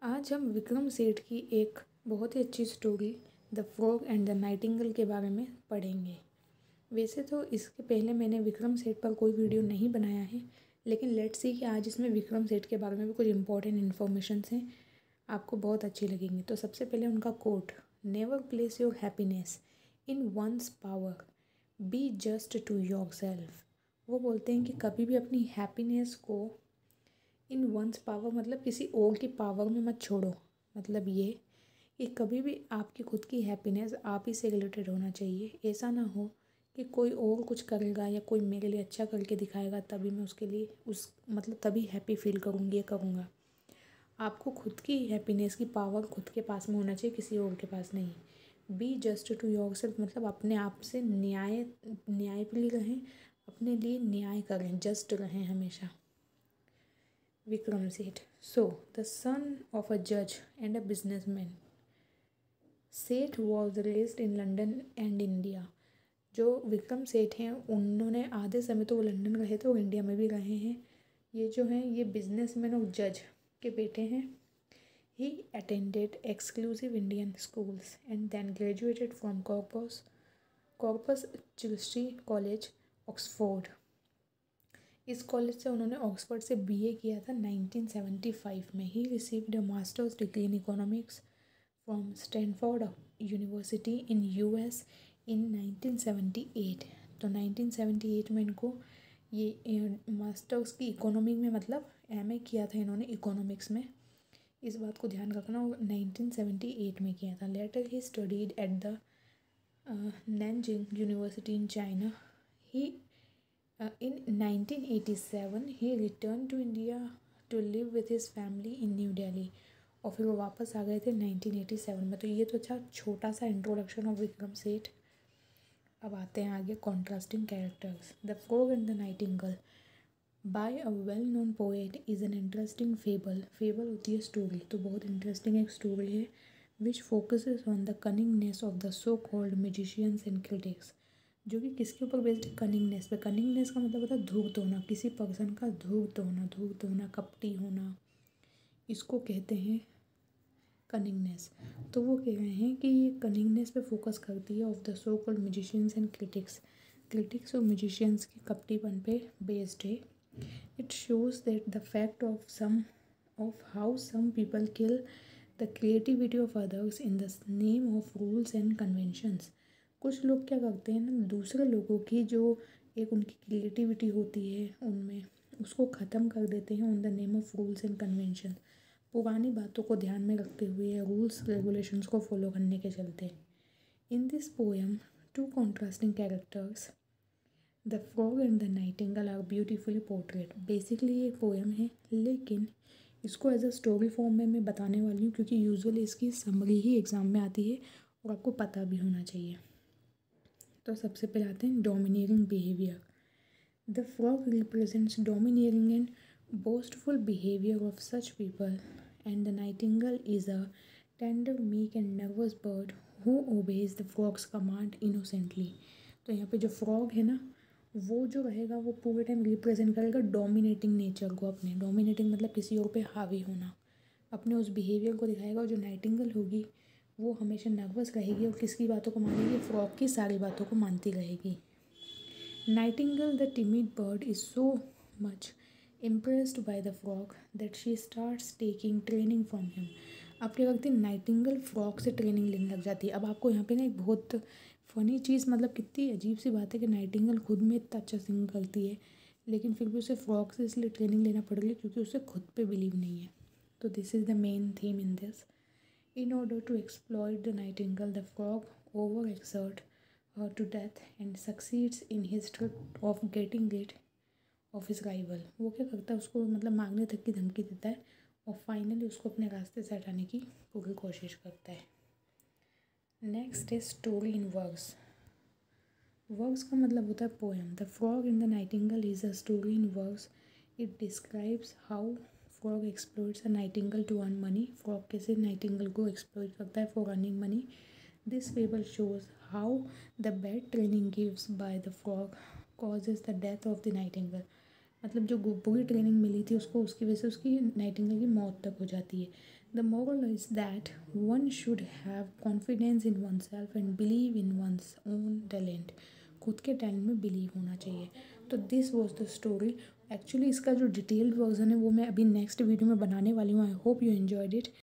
आज हम विक्रम सेठ की एक बहुत ही अच्छी story the frog and the Nightingale के बारे में पढ़ेंगे। वैसे तो इसके पहले मैंने विक्रम सेठ पर कोई वीडियो नहीं बनाया है, लेकिन लेट्स सी कि आज इसमें विक्रम सेठ के बारे में भी कुछ इंपॉर्टेंट इन्फॉर्मेशन हैं, आपको बहुत अच्छी लगेंगी। तो सबसे पहले उनका quote, never place your happiness in one's power, be just to yourself. वो बोलते हैं कि कभी भी अपनी हैप्पीनेस को इन वंस पावर मतलब किसी और की पावर में मत छोड़ो। मतलब ये कि कभी भी आपकी खुद की हैप्पीनेस आप ही से रिलेटेड होना चाहिए। ऐसा ना हो कि कोई और कुछ करेगा या कोई मेरे लिए अच्छा करके दिखाएगा तभी मैं उसके लिए तभी हैप्पी फील करूँगी या करूँगा। आपको खुद की हैप्पीनेस की पावर खुद के पास में होना चाहिए, किसी और के पास नहीं। बी जस्ट टू योरसेल्फ मतलब अपने आप से न्यायप्रिय रहें, अपने लिए न्याय करें, जस्ट रहें हमेशा। Vikram Seth. The son of a judge and a businessman, सेठ was raised in London and India। जो विक्रम सेठ हैं उन्होंने आधे समय तो वो लंदन रहे थे और इंडिया में भी रहे हैं। ये जो हैं ये बिजनेसमैन और जज के बेटे हैं। He attended exclusive Indian schools and then graduated from Corpus Christi College, Oxford. इस कॉलेज से उन्होंने ऑक्सफोर्ड से बीए किया था 1975 में। He received a masters degree in economics from Stanford University in US in 1978। तो 1978 में इनको ये मास्टर्स की इकोनॉमिक में मतलब एमए किया था इन्होंने इकोनॉमिक्स में। इस बात को ध्यान रखना, 1978 में किया था। Later he studied at the Nanjing University in China. He in 1987 he returned to India to live with his family in New Delhi। और फिर वो वापस आ गए थे 1987 में। तो ये तो अच्छा छोटा सा इंट्रोडक्शन ऑफ विक्रम सेठ। अब आते हैं आगे contrasting characters. The frog and the nightingale by a well known poet is an interesting fable. Fable होती है स्टोरी, तो बहुत इंटरेस्टिंग एक स्टोरी है which focuses on the cunningness of the so called musicians and critics. जो कि किसके ऊपर बेस्ड है? कनिंगनेस पे। कनिंगनेस का मतलब होता है धूर्त होना, किसी पर्सन का धूर्त होना, कपटी होना, इसको कहते हैं कनिंगनेस। तो वो कह रहे हैं कि ये कनिंगनेस पे फोकस करती है of the so called musicians and critics और म्यूजिशियंस के कपटीपन पे बेस्ड है। It shows that the fact of how some people kill the creativity of others in the name of rules and conventions. कुछ लोग क्या करते हैं ना, दूसरे लोगों की जो एक उनकी क्रिएटिविटी होती है उनमें, उसको ख़त्म कर देते हैं on the name of rules and convention. पुरानी बातों को ध्यान में रखते हुए रूल्स रेगुलेशंस को फॉलो करने के चलते। In this poem two contrasting characters the frog and the nightingale are beautifully portrait. Basically ये पोएम है, लेकिन इसको एज अ स्टोरी फॉर्म में मैं बताने वाली हूँ क्योंकि यूजुअली इसकी समरी ही एग्ज़ाम में आती है और आपको पता भी होना चाहिए। तो सबसे पहले आते हैं dominating behaviour. The frog represents dominating and boastful behaviour of such people and the nightingale is a tender meek and nervous bird who obeys the frogs command innocently. तो यहाँ पे जो फ्रॉग है ना, वो जो रहेगा वो पूरे टाइम रिप्रेजेंट करेगा डोमिनेटिंग नेचर को अपने। डोमिनेटिंग मतलब किसी और पे हावी होना, अपने उस बिहेवियर को दिखाएगा। और जो नाइटिंगेल होगी वो हमेशा नर्वस रहेगी और किसकी बातों को मानेगी? फ्रॉग की सारी बातों को मानती रहेगी। Nightingale the timid bird is so much impressed by the frog that she starts taking training from him. अब क्या करती है नाइटिंगेल? फ्रॉग से ट्रेनिंग लेने लग जाती है। अब आपको यहाँ पे ना एक बहुत फ़नी चीज़, मतलब कितनी अजीब सी बात है कि नाइटिंगेल खुद में इतना अच्छा सिंग करती है, लेकिन फिर भी उसे फ्रॉग से इसलिए ट्रेनिंग लेना पड़ रही है क्योंकि उसे खुद पे बिलीव नहीं है। तो this is the main theme in this. In order to exploit the nightingale, the frog overexerts her to death and succeeds in his trick of getting rid of his rival। वो क्या करता है, उसको मतलब मांगने तक की धमकी देता है और फाइनली उसको अपने रास्ते से हटाने की पूरी कोशिश करता है। Next is story in works. Works का मतलब होता है poem. The frog in the nightingale is a story in works. It describes how frog exploits a nightingale to earn money. Frog कैसे नाइटिंगेल को एक्सप्लोइट करता है for earning money. This fable shows how the bad training gives by the frog causes the death of the nightingale. मतलब जो बुरी training मिली थी उसको, उसकी वजह से उसकी नाइटिंगेल की मौत तक हो जाती है। The moral is that one should have confidence in one self and believe in one's own talent. खुद के टैलेंट में बिलीव होना चाहिए। तो this was the story. Actually इसका जो डिटेल्ड वर्जन है वो मैं अभी नेक्स्ट वीडियो में बनाने वाली हूँ। I hope you enjoyed it.